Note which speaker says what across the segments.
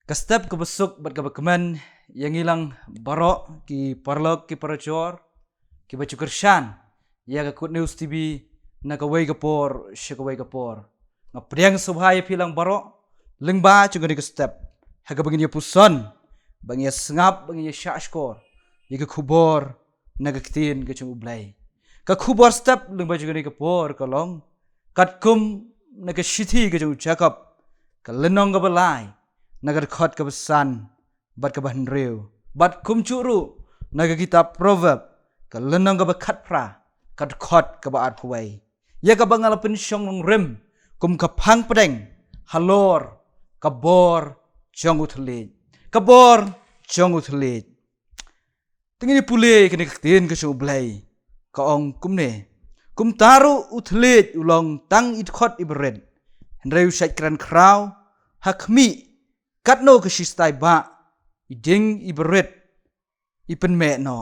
Speaker 1: Kastep kebesuk bat kebekemen yang hilang barok ki parlok ki parajor ki bacu kershan ya ka kut news TV na kawai kapor syakawai kapor ngapriang subhaya pilang barok lengba cunga di kastep haga bangin ya puson bangin ya sengap bangin ya syashkor ya ka kubor na ka ketin ka cunga ublay ka kubor step lengba cunga di kapor kalong kat kum na ka shiti ka cunga cakap ka lenong ka balay nagar khot ka besan bat ka bahan rew bat kum curu naga kitab proverb ka lenong ka bakhat pra kat khot ka baat huwai ya ka bangal pensyong ng rem kum ka phang pedeng halor ka bor jong uthlet ka bor jong uthlet tingini pule kini kaktin ka sublay ka ong kumne kum taru uthlet ulong tang it khot ibred henrew sait kran kraw hakmi katno kesistai ba iding iberet ipen me no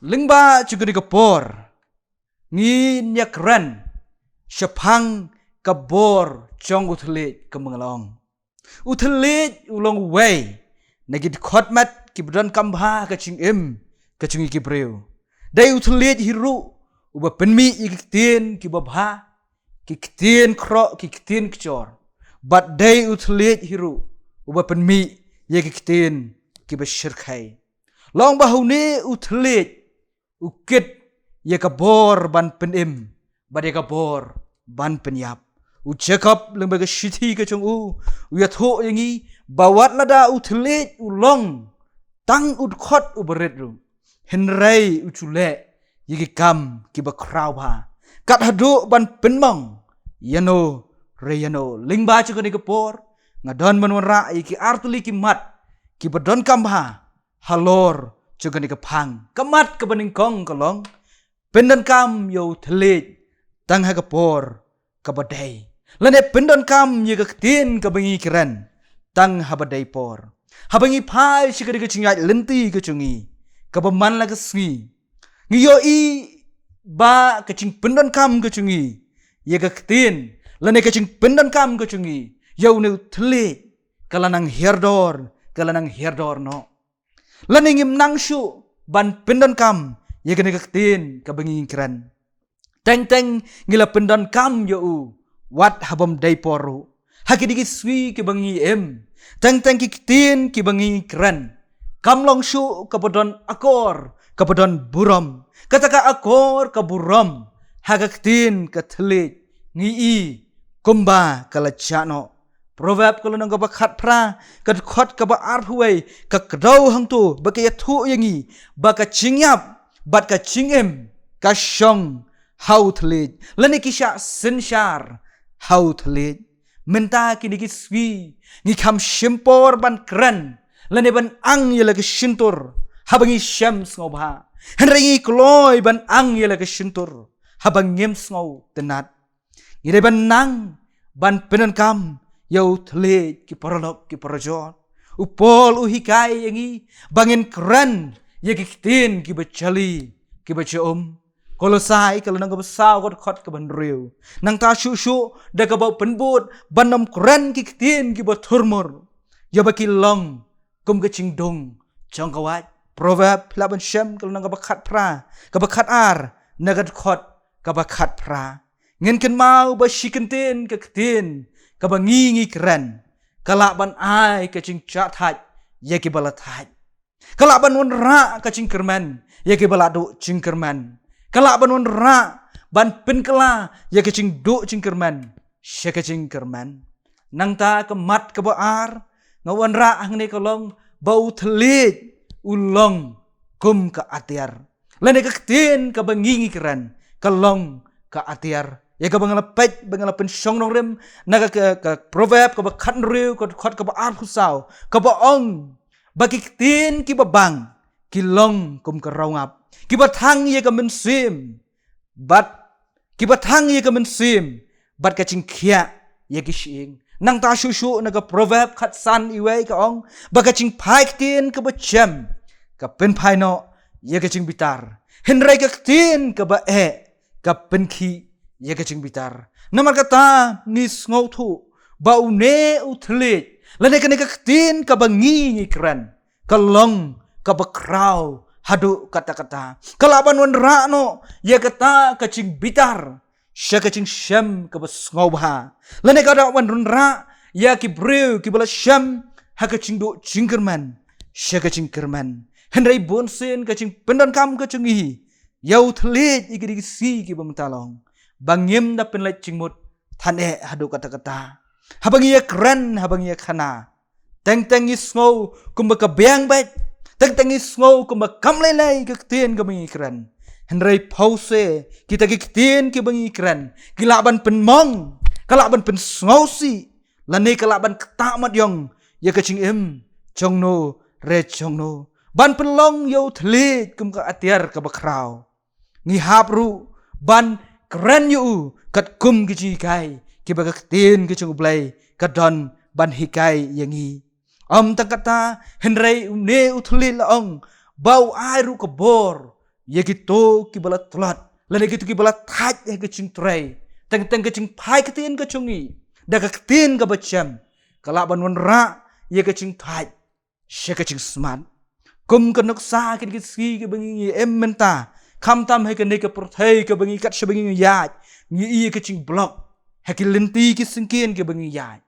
Speaker 1: lingba juga di kapor ngi nyakran syapang kabor jong uthlet kemengalong uthlet ulong way nagid khotmat kibdan kambha kaching kaching kibreu dai uthlet hiru uba penmi iktin kibabha kiktin kro kiktin kchor bat day uthlet hiru uba penmi ye kiktin kibashirkai long bahune uthlet ukit ye kabor ban penim bat ye kabor ban penyap u Jacob lembaga shiti ka chung u ya tho yangi bawat lada uthlet ulong tang ut khot uberet ru henrai uchule ye kam kibakraw ba kat hadu ban penmong yano reyano lingba chuka ni kapor ngadon manwara iki artuli ki mat ki badon kambha halor chuka ni kapang kamat ka baningkong kalong pendan kam yo thlet tang ha kapor ka badai lane pendan kam ye ka tin ka bangi kiran tang ha badai por ha bangi phai chuka ni ka chingai lenti ka chungi ka baman la ka sngi ngiyo i ba ka ching pendan kam ka chungi ye ka tin lane kacing pendan kam kacungi yau ne thlet kalanang herdor no lane ngim nangshu ban pendan kam ye kene kaktin kabangi kran teng ngila pendan kam yo wat habam daiporu hakidigi swi kibangi teng kiktin kibangi kran kam longshu kabodon akor kabodon buram kataka akor kaburam hagaktin kathlet ngi kumba kala chano proverb kala nang ba khat pra kat khot ka ba ar huai ka kdau hang tu ba ka thu yangi ba ka chingyap bat ka chingem ka shong how thlet lani kisha sinshar how thlet menta kini ki swi ni kham shimpor ban kran lani ban ang yela ka shintur habangi shams ngobha henrengi kloy ban ang yela ka shintur habang ngems ngau tenat ire benang ban penan kam yau thlet ki paralok ki parajon upol uhikai yangi bangin kran ye kiktin ki bachali ki bachom kolosai kalau nang besau khot ka ban riu nang ta shu da ka bau penbut banam kran kiktin ki bathurmur ya baki long kum ka chingdong chong kawat proverb laban shem kalau nang bakhat pra ka bakhat ar nagat khot ka bakhat pra ngen ken mau ba shikentin ka ketin ka bangi kran kala ban ai ka ching chat haj ye ki balat haj kala ban won ra ka ching kerman ye ki baladu ching kerman kala ban won ra ban pen kala ye ka ching du ching kerman she ka ching kerman nang ta ka mat ka ba ar ngawan ra ang ne kalong bau thlet ulong kum ka atiar lane ka ketin ka bangi kran kalong ka atiar ya ka bangala pensyong nong rem naga ka proverb ka ba khat riu ka khot ka ba ar khusau ka ba ong bakiktin ki ba bang ki long kum ka rawngap ki ba thang ye ka mensim bat ki ba thang ye ka mensim bat ka chingkhia ye ki shing nang ta shu naga proverb khat san iwei ka ong ba ka ching phai tin ka ba chem ka pen phai no ye ka ching bitar henrai ka tin ka ba ka pen khi ye ka ching bitar namar kata nis ngau thu ba une uthlet Lane ka tin ka bangi keren. Kalong ka bakraw hadu kata-kata. Kalaban wan rano ya kata kacing bitar. Sya kacing syam ka basngawha. Lane ka da wan ra ya ki brew ki bala syam ha kacing do cingkerman. Sya kacing kerman. Henry bonsen kacing pendan kam kacing i. Yau telit iki si ki bamtalong. Bangim da penlet cingmut tane hadu kata-kata. Habang iya keren, habang iya kana. Teng-teng isngaw kumbaka biang bait. Teng-teng isngaw kumbaka kamlelay kaktian kabangi keren. Henry pause kita kaktian kabangi keren. Kilaban penmong, kalaban pensngaw si. Lani kalaban ketamat yong. Ya kacing chongno, re chongno. Ban penlong yau telit kumbaka atiar kabakraw. Ngihapru, ban keren yu kat kum kijikai. Kibaga tin kicung blay kadon ban hikai yangi. Tangkata henry une utli laong bau airu kebor. Ya gitu kibala telat. Lani gitu kibala taj ya kicing tray. Teng kicing pai ketin kicungi. Daga ketin kabacam. Kalaban wanra ya kicing taj. Sya kicing smart. Kum kenok sa kin kisi kebangi menta. Kam tam hai kene ke perthai kebangi kat sebangi yaj. Ngi kicing blok. Hakil lenti kisengkin ke bangi yai.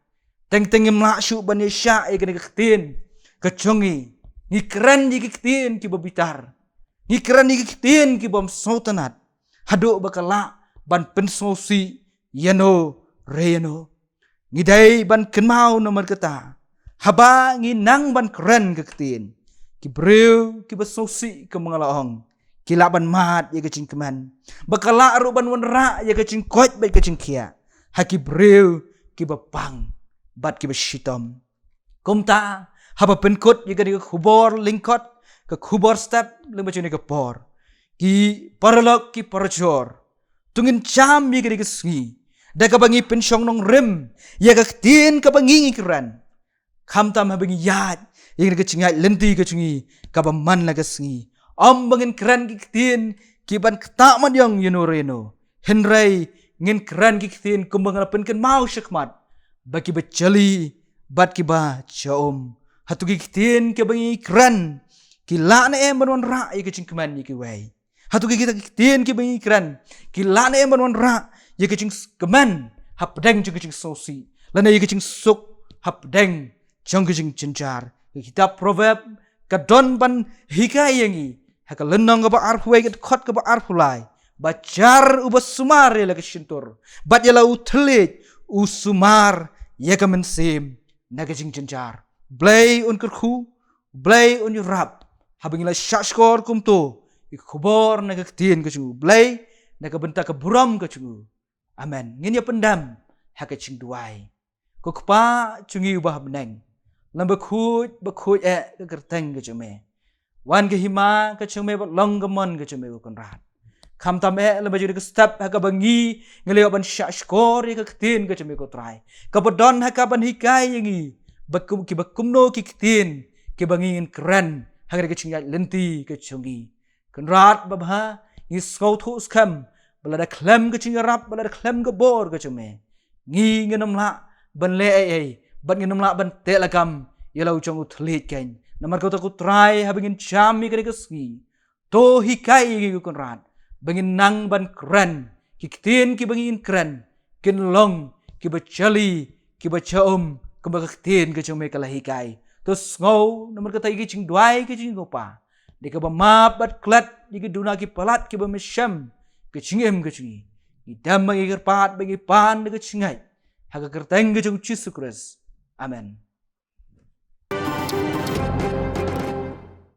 Speaker 1: Teng mlaksu bani sya e kene ketin. Kecungi. Ni keren di ketin ki babitar. Ni keren di ketin ki bom sultanat. Haduk bakala ban pensosi yano reyano. Ngidai ban kenmau nomor kata. Haba nginang ban keren ke ketin. Ki brew ki basosi ke mengalaong. Kilaban mat ya kecing keman. Bakala aruban wanra ya kecing koit baik kecing kia. Haki brew ki bapang bat ki bashitom. Kumta haba penkut ya kani khubor lingkot ke khubor step lemba chune ke por. Ki paralok ki parachor. Tungin cham ya kani ke sngi. Da ka bangi pensyong nong rim ya ka tin ka bangi keren. Kamtam habangi yat ya kani ke cingat lenti ke cungi ka baman la ke sngi. Bangin keren ki tin ki ban ketaman yang reno. Henry ngin keren kiktin kumbang ken mau syakmat baki bacali bat ki ba chaom hatu kiktin ke bangi keren ki la na banwan ra ye kicing keman ye ki wai hatu kiktin ke bangi keren ki la na banwan ra ye kicing keman hapdeng kicing sosi lana ye kicing suk hapdeng jong kicing cencar kitab proverb kadon ban hikai yangi hakalenong ka ba arhuai ket khot ka ba arhulai Bacar ubas sumar ya lagi sintur. Bat ya lau telit usumar ya kamen sim naga jing cencar. Blay un kerku, blay un yurap. Habangila syakskor kumto. Ikubor naga ketin kecungu. Blay naga bentak keburam kecungu. Amen. Ngin ya pendam haka cing duai. Kokpa cungi ubah beneng. Lam bekut kekerteng kecume. Wan kehima kecume bat long gemon kecume konrat. Kam tam lembaju ke step haka bangi ngeleo ban syakskor ya ketin ke cumi ko try. Kabodon haka ban hikai yangi bakum ki bakumno ki ketin ki bangin keren haka ke cingat lenti ke cungi. Kenrat babha ni skau thu skam balada klem ke cingarap balada klem ke bor ke cumi. Ngi ngenam la ban le ai ban ngenam la ban te lakam yalau cong utlit ken. Namar kau takut try habingin chami ke ski. To hikai yangi kenrat. Bangin nang ban keren, kiktin ki bangin keren, kin long, ki bacali, ki bacaum, ki bakaktin ke cumi kalahikai. Terus ngau nomor kata iki cing duai ki cing gopa. Di ka map bat klat, di ka duna ki palat ki bamesyam, ki cingem ke cingi. Idam bangi kerpat bangi pan di ka cingai. Haka kerteng ke cung Yesus Kristus. Amen.